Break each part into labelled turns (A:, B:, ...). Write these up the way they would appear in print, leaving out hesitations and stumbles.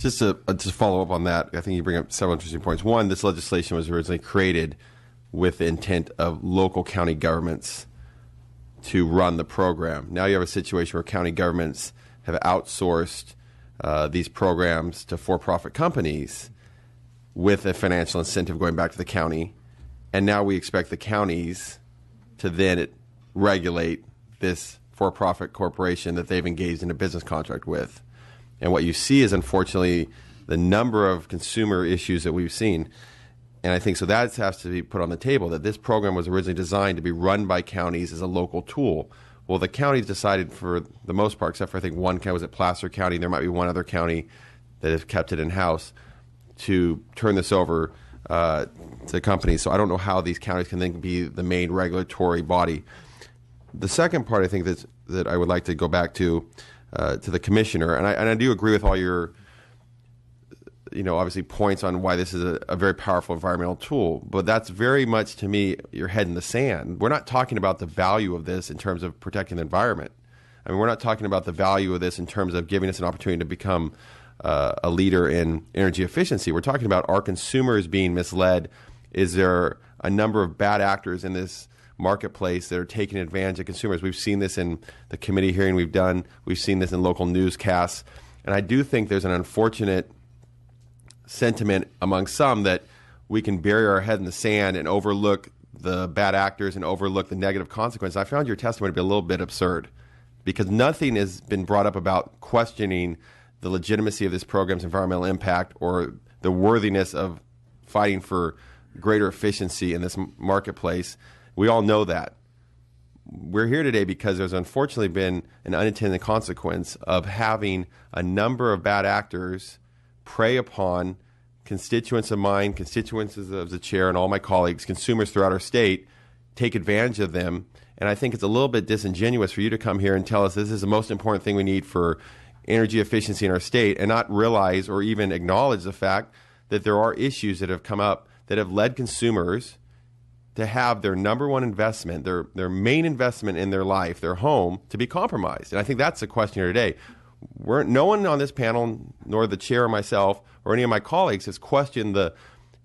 A: Just to follow up on that, I think you bring up several interesting points. One, this legislation was originally created with the intent of local county governments to run the program. Now you have a situation where county governments have outsourced these programs to for-profit companies with a financial incentive going back to the county. And now we expect the counties to then regulate this for-profit corporation that they've engaged in a business contract with. And what you see is, unfortunately, the number of consumer issues that we've seen. And I think so that has to be put on the table, that this program was originally designed to be run by counties as a local tool. Well, the counties decided for the most part, except for I think one county was at Placer County, there might be one other county that has kept it in-house, to turn this over to companies. So I don't know how these counties can then be the main regulatory body. The second part I think that I would like to go back to the commissioner, and I do agree with all your obviously points on why this is a very powerful environmental tool, but that's very much, to me, your head in the sand. We're not talking about the value of this in terms of protecting the environment. I mean, we're not talking about the value of this in terms of giving us an opportunity to become a leader in energy efficiency. We're talking about our consumers being misled. Is there a number of bad actors in this marketplace that are taking advantage of consumers? We've seen this in the committee hearing we've done. We've seen this in local newscasts. And I do think there's an unfortunate sentiment among some that we can bury our head in the sand and overlook the bad actors and overlook the negative consequences. I found your testimony to be a little bit absurd because nothing has been brought up about questioning the legitimacy of this program's environmental impact or the worthiness of fighting for greater efficiency in this marketplace. We all know that. We're here today because there's unfortunately been an unintended consequence of having a number of bad actors prey upon constituents of mine, constituents of the chair, and all my colleagues, consumers throughout our state, take advantage of them. And I think it's a little bit disingenuous for you to come here and tell us this is the most important thing we need for energy efficiency in our state and not realize or even acknowledge the fact that there are issues that have come up that have led consumers to have their number one investment, their main investment in their life, their home, to be compromised. And I think that's the question here today. No one on this panel, nor the chair or myself or any of my colleagues, has questioned the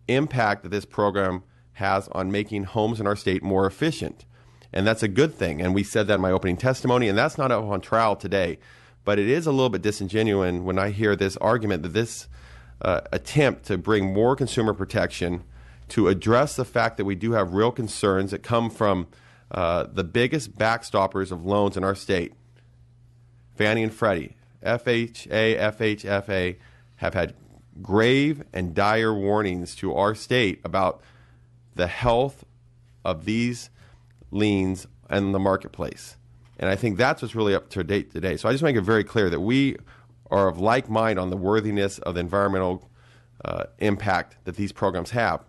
A: impact that this program has on making homes in our state more efficient. And that's a good thing. And we said that in my opening testimony, and that's not on trial today. But it is a little bit disingenuous when I hear this argument that this attempt to bring more consumer protection to address the fact that we do have real concerns that come from the biggest backstoppers of loans in our state, Fannie and Freddie, FHA, FHFA, have had grave and dire warnings to our state about the health of these liens and the marketplace. And I think that's what's really up to date today. So I just make it very clear that we are of like mind on the worthiness of the environmental impact that these programs have.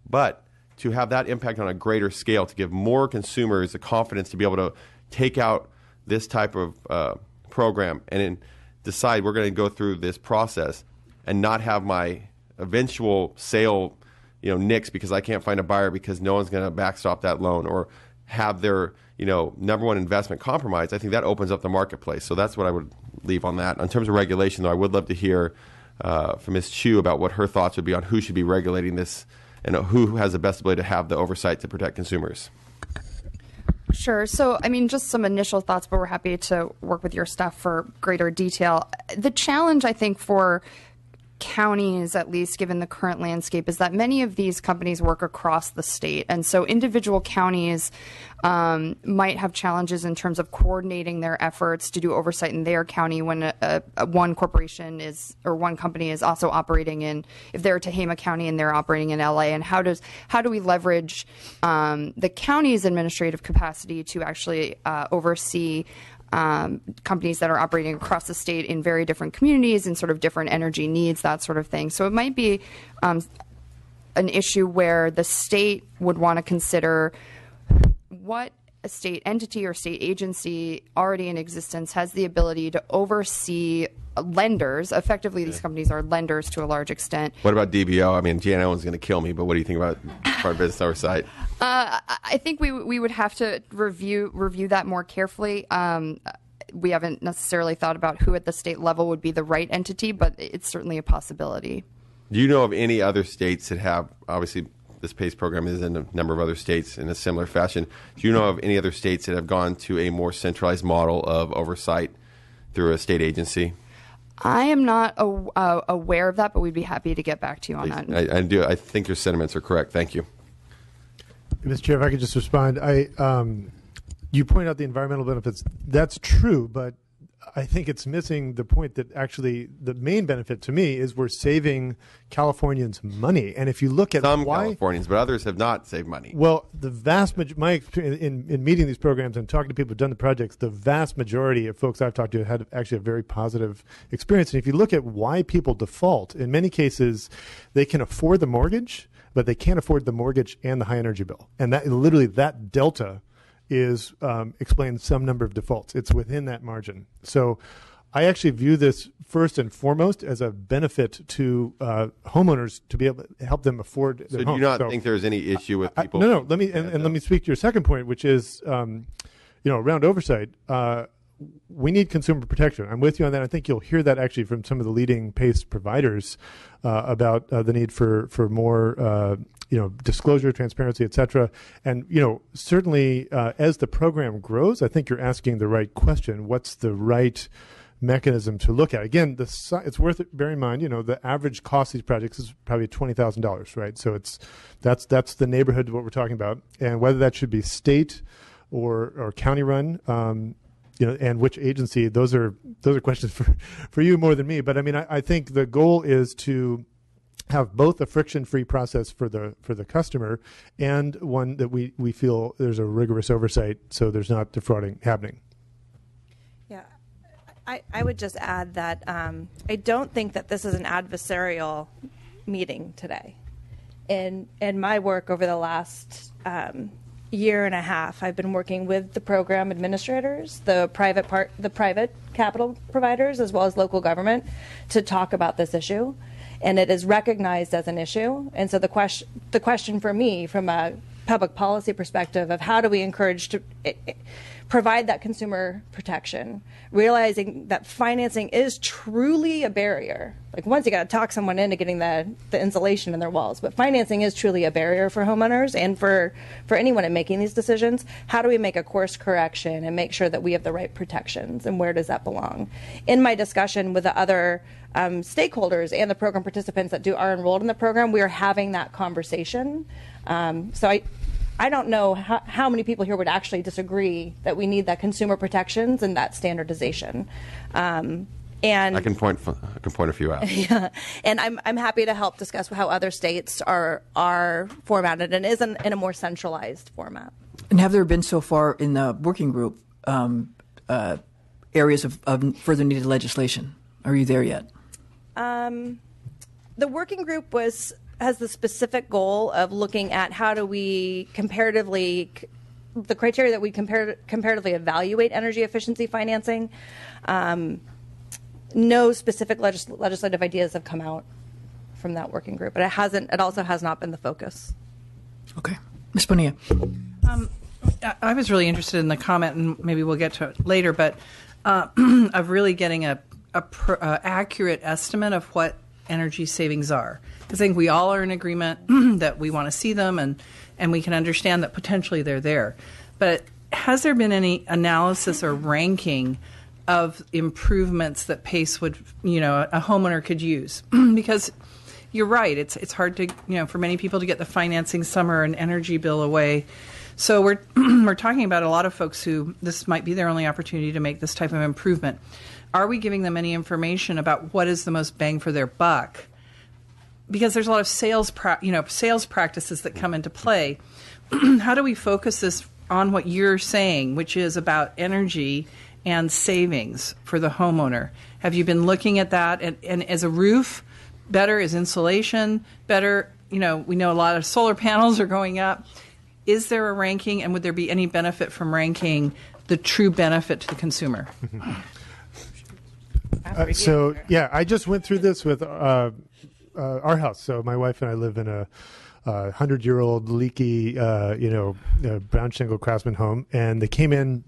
A: But to have that impact on a greater scale, to give more consumers the confidence to be able to take out this type of program and decide we're going to go through this process and not have my eventual sale nixed because I can't find a buyer because no one's going to backstop that loan or have their number one investment compromised. I think that opens up the marketplace. So that's what I would leave on that. In terms of regulation, though, I would love to hear from Ms. Chu about what her thoughts would be on who should be regulating this and who has the best ability to have the oversight to protect consumers.
B: Sure. So, I mean, just some initial thoughts, but we're happy to work with your staff for greater detail. The challenge, I think, for counties, at least given the current landscape, is that many of these companies work across the state. And so individual counties might have challenges in terms of coordinating their efforts to do oversight in their county when one corporation is, or one company is also operating in, if they're Tehama County and they're operating in LA. And how do we leverage the county's administrative capacity to actually oversee companies that are operating across the state in very different communities and sort of different energy needs, that sort of thing. So it might be an issue where the state would want to consider what a state entity or state agency already in existence has the ability to oversee lenders. Effectively, these companies are lenders to a large extent.
A: What about DBO? I mean, Jan Allen's going to kill me, but what do you think about Department of Business Oversight?
B: I think we would have to review that more carefully. we haven't necessarily thought about who at the state level would be the right entity, but it's certainly a possibility.
A: Do you know of any other states that have, obviously this PACE program is in a number of other states in a similar fashion. Do you know of any other states that have gone to a more centralized model of oversight through a state agency?
B: I am not aware of that, but we'd be happy to get back to you on that.
A: I do. I think your sentiments are correct. Thank you.
C: Mr. Chair, if I could just respond. You point out the environmental benefits. That's true, but I think it's missing the point that actually the main benefit to me is we're saving Californians money. And if you look at
A: some Californians, but others have not saved money.
C: Well, the vast majority, my experience in meeting these programs and talking to people who've done the projects, the vast majority of folks I've talked to had actually a very positive experience. And if you look at why people default, in many cases, they can afford the mortgage, but they can't afford the mortgage and the high energy bill. And that literally that delta is explains some number of defaults. It's within that margin. So I actually view this first and foremost as a benefit to homeowners to be able to help them afford their
A: So
C: home.
A: do you not think there's any issue with people?
C: No. Let me let me speak to your second point, which is around oversight. We need consumer protection. I'm with you on that. I think you'll hear that actually from some of the leading PACE providers about the need for more disclosure, transparency, et cetera. And, certainly as the program grows, I think you're asking the right question. What's the right mechanism to look at? Again, it's worth it, bear in mind, the average cost of these projects is probably $20,000, right? So that's the neighborhood of what we're talking about. And whether that should be state or county run, and which agency, those are questions for you more than me. But I mean, I think the goal is to have both a friction-free process for the customer and one that we feel there's a rigorous oversight so there's not defrauding happening.
D: Yeah, I would just add that I don't think that this is an adversarial meeting today. In my work over the last year and a half, I've been working with the program administrators, the private capital providers, as well as local government to talk about this issue. And it is recognized as an issue. And so the question for me, from a public policy perspective, of how do we encourage to provide that consumer protection, realizing that financing is truly a barrier. Like, once you got to talk someone into getting the insulation in their walls, but financing is truly a barrier for homeowners and for anyone in making these decisions. How do we make a course correction and make sure that we have the right protections, and where does that belong? In my discussion with the other stakeholders and the program participants that are enrolled in the program, we are having that conversation. So I don't know how many people here would actually disagree that we need that consumer protections and that standardization. And
A: I can point a few out.
D: Yeah, and I'm happy to help discuss how other states are formatted and is in a more centralized format.
E: And have there been so far in the working group areas of further needed legislation? Are you there yet?
D: The working group has the specific goal of looking at how do we the criteria that we comparatively evaluate energy efficiency financing. No specific legislative ideas have come out from that working group, but it also has not been the focus.
E: Okay. Ms. Bonilla.
F: I was really interested in the comment, and maybe we'll get to it later, but of really getting a accurate estimate of what energy savings are. Because I think we all are in agreement that we want to see them, and we can understand that potentially they're there. But has there been any analysis or ranking of improvements that PACE would, a homeowner could use? Because you're right, it's hard to, for many people to get the financing. Some are an energy bill away. So we're talking about a lot of folks who this might be their only opportunity to make this type of improvement. Are we giving them any information about what is the most bang for their buck? Because there's a lot of sales practices that come into play. How do we focus this on what you're saying, which is about energy and savings for the homeowner? Have you been looking at that? And is a roof better? Is insulation better? We know a lot of solar panels are going up. Is there a ranking, and would there be any benefit from ranking the true benefit to the consumer?
C: I just went through this with our house. So my wife and I live in a 100-year-old leaky, brown shingle Craftsman home, and they came in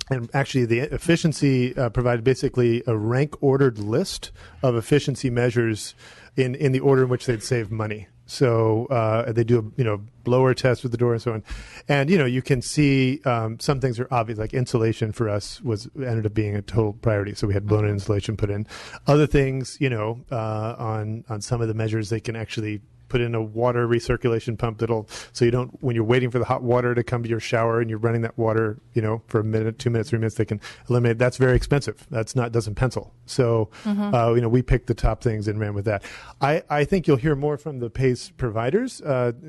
C: and actually, the efficiency provided basically a rank-ordered list of efficiency measures in the order in which they'd save money. So they do a blower test with the door and so on, and you can see some things are obvious, like insulation for us ended up being a total priority. So we had blown-in insulation put in. Other things, on some of the measures, they can actually put in a water recirculation pump so you don't, when you're waiting for the hot water to come to your shower and you're running that water, for a minute, 2 minutes, 3 minutes, they can eliminate. That's very expensive. Doesn't pencil. So, we picked the top things and ran with that. I think you'll hear more from the PACE providers at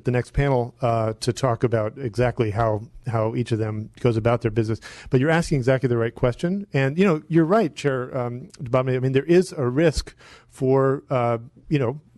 C: the next panel to talk about exactly how each of them goes about their business. But you're asking exactly the right question. And, you're right, Chair Bobney. I mean, there is a risk for,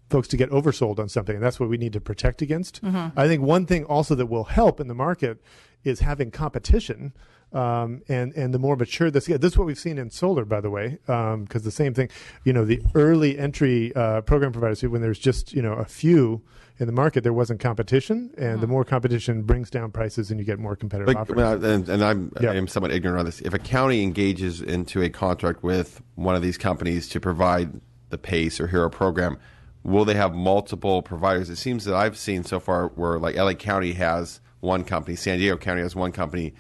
C: folks to get oversold on something, and that's what we need to protect against. I think one thing also that will help in the market is having competition, and the more mature this is what we've seen in solar, by the way, because the same thing, the early entry program providers, when there's just a few in the market, there wasn't competition, and the more competition brings down prices, and you get more competitive offerings.
A: And I am somewhat ignorant on this. If a county engages into a contract with one of these companies to provide the PACE or HERO program, will they have multiple providers? It seems that I've seen so far where like LA County has one company, San Diego County has one company,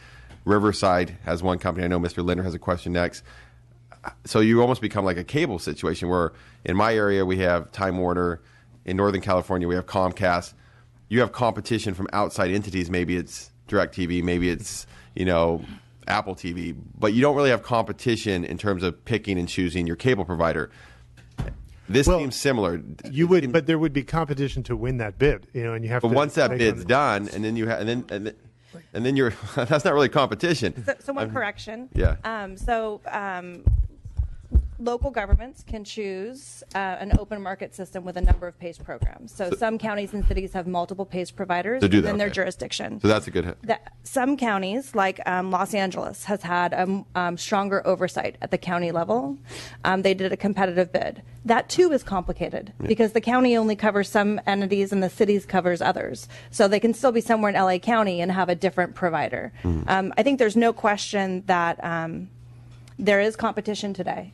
A: Riverside has one company. I know Mr. Linder has a question next. So you almost become like a cable situation where in my area we have Time Warner, in Northern California we have Comcast. You have competition from outside entities. Maybe it's DirecTV, maybe it's Apple TV, but you don't really have competition in terms of picking and choosing your cable provider. This seems similar.
C: But there would be competition to win that bid, and you have.
A: But once that bid's done, and then you have, and then you're that's not really competition.
D: So one correction.
A: Yeah.
D: Local governments can choose an open market system with a number of PACE programs. So some counties and cities have multiple PACE providers within their jurisdiction.
A: So that's a good.
D: Some counties, like Los Angeles, has had a stronger oversight at the county level. They did a competitive bid. That too is complicated because the county only covers some entities and the cities covers others. So they can still be somewhere in LA County and have a different provider. I think there's no question that there is competition today.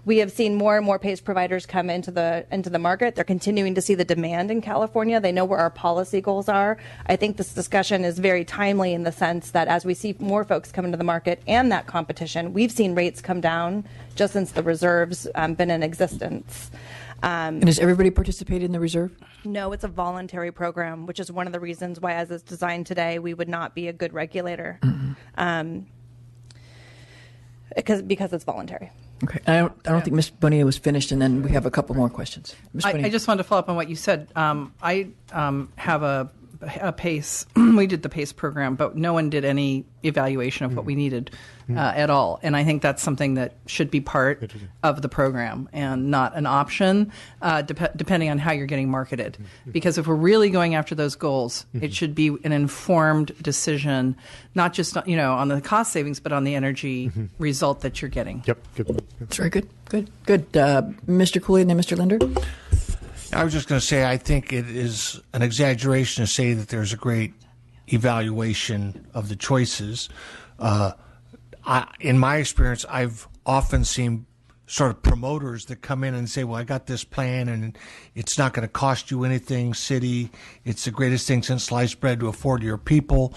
D: We have seen more and more PACE providers come into the market. They're continuing to see the demand in California. They know where our policy goals are. I think this discussion is very timely in the sense that as we see more folks come into the market and that competition, we've seen rates come down just since the reserve's been in existence.
E: And does everybody participate in the reserve?
D: No, it's a voluntary program, which is one of the reasons why, as it's designed today, we would not be a good regulator. Because it's voluntary.
E: Okay. I don't think Ms. Bonilla was finished, and then we have a couple more questions.
F: I just wanted to follow up on what you said. I have a PACE. We did the PACE program, but no one did any evaluation of what we needed at all. And I think that's something that should be part of the program and not an option, depending on how you're getting marketed. Because if we're really going after those goals, it should be an informed decision, not just on the cost savings, but on the energy result that you're getting.
C: Yep. Good.
E: That's very good. Good. Mr. Cooley and then Mr. Linder.
G: I was just going to say I think it is an exaggeration to say that there's a great evaluation of the choices. In my experience, I've often seen sort of promoters that come in and say, well, I got this plan and it's not going to cost you anything, city. It's the greatest thing since sliced bread to afford to your people.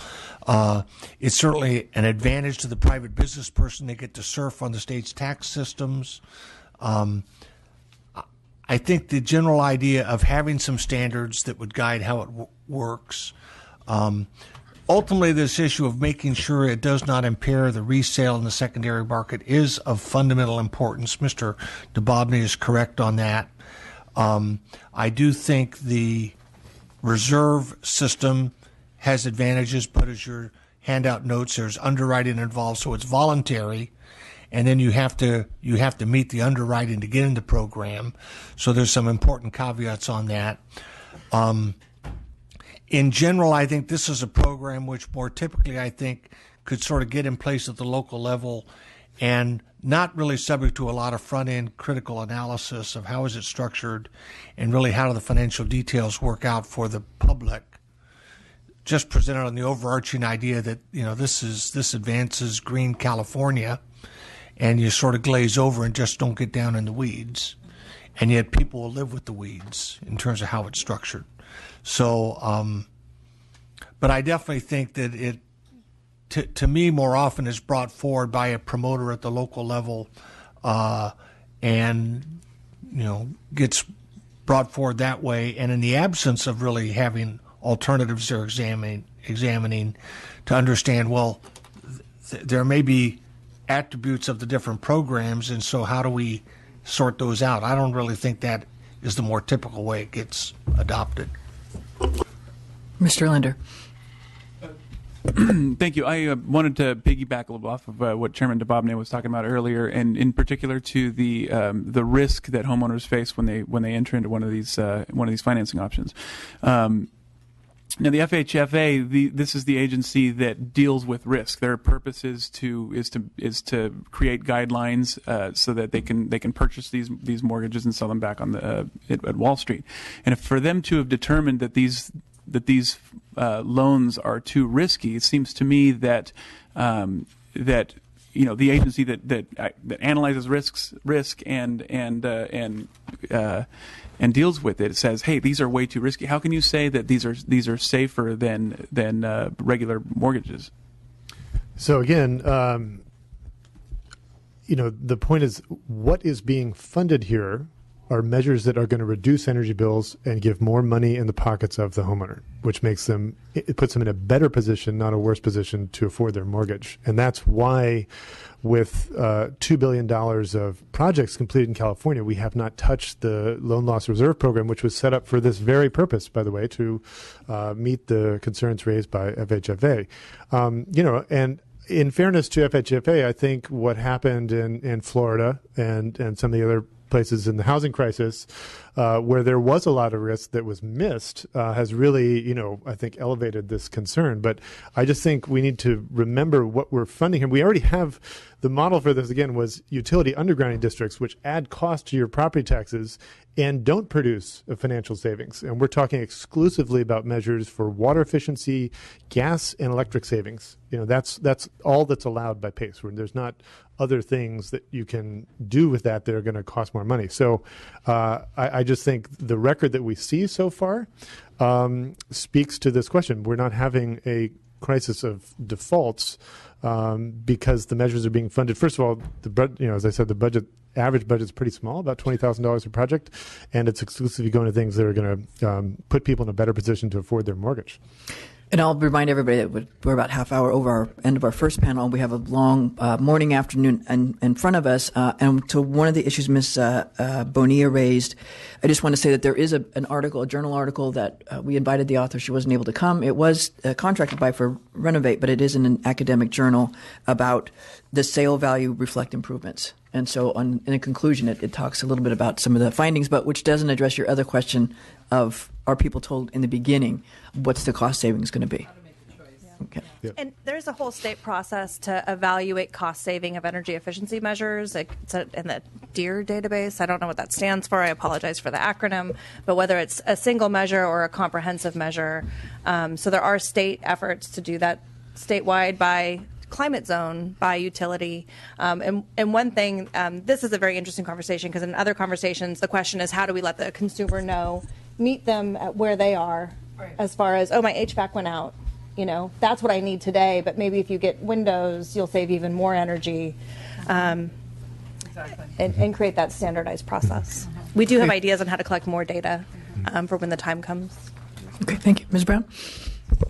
G: It's certainly an advantage to the private business person. They get to surf on the state's tax systems. I think the general idea of having some standards that would guide how it works. Ultimately, this issue of making sure it does not impair the resale in the secondary market is of fundamental importance. Mr. DeBobney is correct on that. I do think the reserve system has advantages, but as your handout notes, there's underwriting involved, so it's voluntary. And then you have to meet the underwriting to get in the program. So there's some important caveats on that. In general, I think this is a program which more typically I think could sort of get in place at the local level and not really subject to a lot of front-end critical analysis of how is it structured and really how do the financial details work out for the public just presented on the overarching idea that, this advances green California, and you sort of glaze over and just don't get down in the weeds. And yet people will live with the weeds in terms of how it's structured. So, but I definitely think that it, to me, more often is brought forward by a promoter at the local level, and gets brought forward that way. And in the absence of really having alternatives they're examining to understand, well, there may be attributes of the different programs, and so how do we sort those out? I don't really think that is the more typical way it gets adopted.
E: Mr. Linder.
H: Thank you. I wanted to piggyback a little off of what Chairman DeBobne was talking about earlier, and in particular to the risk that homeowners face when they enter into one of these financing options. Now, the FHFA, this is the agency that deals with risk. Their purpose is to create guidelines so that they can purchase these mortgages and sell them back on at Wall Street. And if for them to have determined that these loans are too risky, it seems to me that the agency that analyzes risk and deals with it says, hey, these are way too risky. How can you say that these are safer than regular mortgages?
C: So again, the point is, what is being funded here are measures that are going to reduce energy bills and give more money in the pockets of the homeowner, which puts them in a better position, not a worse position, to afford their mortgage. And that's why, with $2 billion of projects completed in California, we have not touched the loan loss reserve program, which was set up for this very purpose, by the way, to meet the concerns raised by FHFA. And in fairness to FHFA, I think what happened in Florida and some of the other places in the housing crisis where there was a lot of risk that was missed has really, I think elevated this concern. But I just think we need to remember what we're funding here. We already have the model for this, again, was utility undergrounding districts, which add cost to your property taxes and don't produce a financial savings. And we're talking exclusively about measures for water efficiency, gas, and electric savings. That's all that's allowed by PACE. There's not other things that you can do with that are going to cost more money. So I just think the record that we see so far speaks to this question. We're not having a crisis of defaults because the measures are being funded. First of all, as I said, the average budget is pretty small, about $20,000 a project, and it's exclusively going to things that are going to put people in a better position to afford their mortgage.
E: And I'll remind everybody that we're about half hour over our end of our first panel. We have a long morning, afternoon in front of us. And to one of the issues Ms. Bonilla raised, I just want to say that there is a journal article that we invited the author. She wasn't able to come. It was contracted by for Renovate, but it is in an academic journal about the sale value reflect improvements. And so in a conclusion, it talks a little bit about some of the findings, but which doesn't address your other question of, are people told in the beginning what's the cost savings going to be? Okay.
C: Yep.
D: And there's a whole state process to evaluate cost saving of energy efficiency measures. It's in the DEAR database. I don't know what that stands for. I apologize for the acronym. But whether it's a single measure or a comprehensive measure, so there are state efforts to do that statewide by climate zone, by utility. And one thing, this is a very interesting conversation, because in other conversations, the question is, how do we let the consumer know, meet them at where they are, right, as far as, oh, my HVAC went out. That's what I need today, but maybe if you get windows, you'll save even more energy,
F: Exactly.
D: and create that standardized process. We do have ideas on how to collect more data for when the time comes.
E: Okay, thank you. Ms. Brown?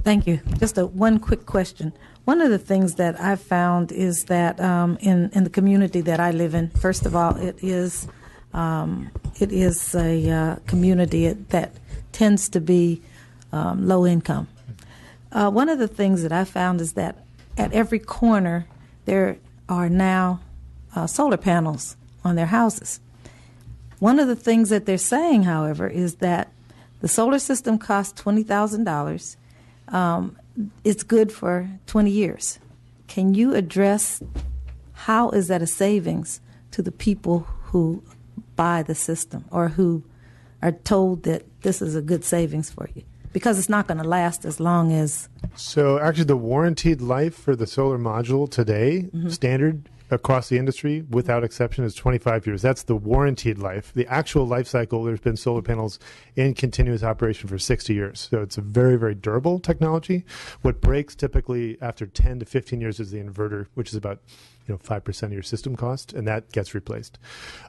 I: Thank you. Just one quick question. One of the things that I've found is that in the community that I live in, first of all, it is a community that tends to be low income. One of the things that I found is that at every corner there are now solar panels on their houses. One of the things that they're saying, however, is that the solar system costs $20,000. It's good for 20 years. Can you address how is that a savings to the people who buy the system or who are told that this is a good savings for you? because it's not going to last as long as.
C: So actually, the warranted life for the solar module today, standard across the industry, without exception, is 25 years. That's the warranted life. The actual life cycle, there's been solar panels in continuous operation for 60 years. So it's a very, very durable technology. What breaks typically after 10 to 15 years is the inverter, which is about 5% of your system cost, and that gets replaced.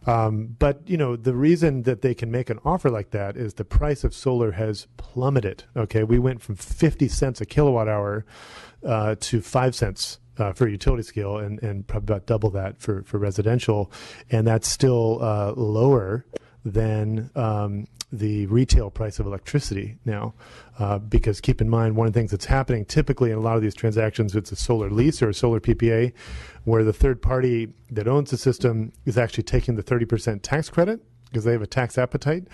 C: But the reason that they can make an offer like that is the price of solar has plummeted. Okay, we went from 50 cents a kilowatt hour to 5 cents for utility scale, and probably about double that for residential, and that's still lower than the retail price of electricity now. Because keep in mind, one of the things that's happening typically in a lot of these transactions, it's a solar lease or a solar PPA, where the third party that owns the system is actually taking the 30% tax credit because they have a tax appetite.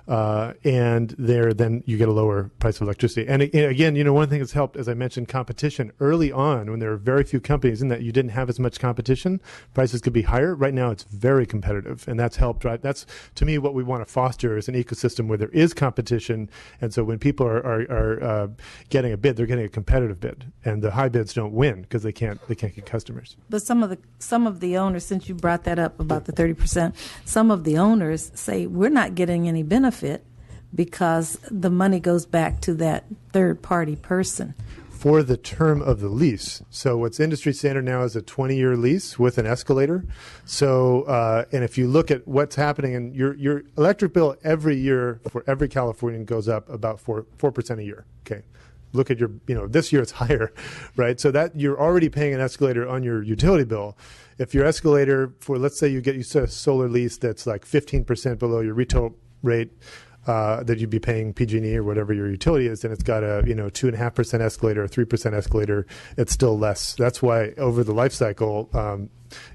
C: And then you get a lower price of electricity. And again, one thing that's helped, as I mentioned, competition early on when there were very few companies in that you didn't have as much competition, prices could be higher. Right now it's very competitive, and that's helped drive. That's, to me, what we want to foster is an ecosystem where there is competition. And so when people are getting a bid, they're getting a competitive bid, and the high bids don't win because they can't get customers.
I: But some of the owners, since you brought that up about the 30%, some of the owners say we're not getting any benefit because the money goes back to that third-party person.
C: For the term of the lease. So what's industry standard now is a 20-year lease with an escalator. So, and if you look at what's happening, and your electric bill every year for every Californian goes up about 4% a year. Okay. Look at your, this year it's higher, right? So that you're already paying an escalator on your utility bill. If your escalator for, let's say you set a solar lease that's like 15% below your retail rate, that you'd be paying PG&E or whatever your utility is, and it's got a 2.5% escalator or 3% escalator, it's still less. That's why over the life cycle,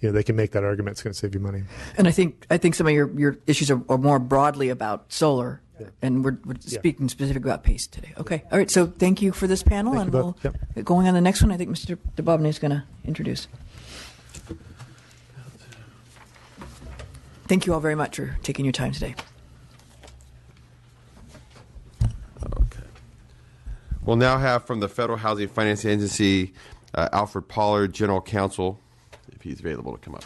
C: they can make that argument. It's going to save you money.
E: And I think some of your issues are more broadly about solar. Yeah. And we're speaking specifically about PACE today. Okay. All right. So thank you for this panel.
C: Thank
E: and we'll going on the next one. I think Mr. DeBobne is going to introduce. Thank you all very much for taking your time today.
A: Okay. We'll now have from the Federal Housing Finance Agency, Alfred Pollard, General Counsel, if he's available to come up.